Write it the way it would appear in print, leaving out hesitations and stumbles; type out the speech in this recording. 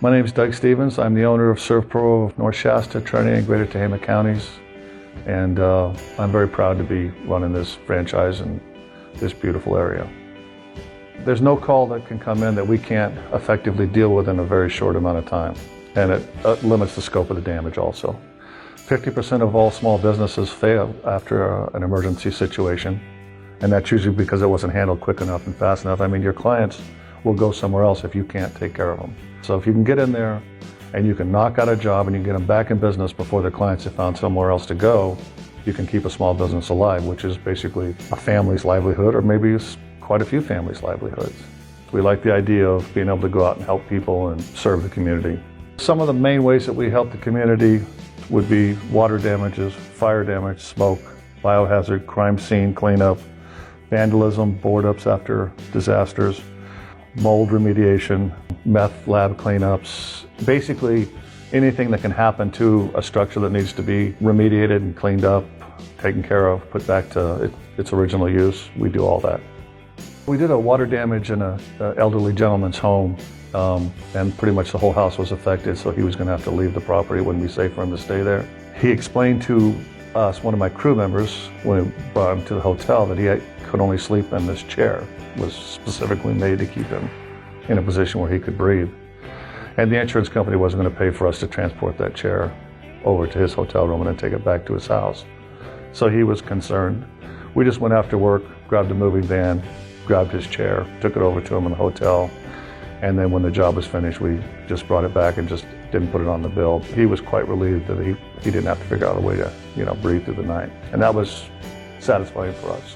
My name is Doug Stevens. I'm the owner of SERVPRO of North Shasta, Trinity Greater Tehama Counties, and I'm very proud to be running this franchise in this beautiful area. There's no call that can come in that we can't effectively deal with in a very short amount of time, and it limits the scope of the damage also. 50% of all small businesses fail after an emergency situation, and that's usually because it wasn't handled quick enough and fast enough. I mean, your clients will go somewhere else if you can't take care of them. So if you can get in there and you can knock out a job and you can get them back in business before their clients have found somewhere else to go, you can keep a small business alive, which is basically a family's livelihood, or maybe it's quite a few families' livelihoods. We like the idea of being able to go out and help people and serve the community. Some of the main ways that we help the community would be water damages, fire damage, smoke, biohazard, crime scene cleanup, vandalism, board ups after disasters, mold remediation, meth lab cleanups. Basically, anything that can happen to a structure that needs to be remediated and cleaned up, taken care of, put back to its original use, we do all that. We did a water damage in an elderly gentleman's home, and pretty much the whole house was affected, so he was going to have to leave the property. It wouldn't be safe for him to stay there. He explained to us, one of my crew members, when we brought him to the hotel, that he could only sleep in this chair. It was specifically made to keep him in a position where he could breathe. And the insurance company wasn't going to pay for us to transport that chair over to his hotel room and then take it back to his house. So he was concerned. We just went after work, grabbed a moving van, grabbed his chair, took it over to him in the hotel, and then when the job was finished, we just brought it back and just didn't put it on the bill. He was quite relieved that he didn't have to figure out a way to, breathe through the night. And that was satisfying for us.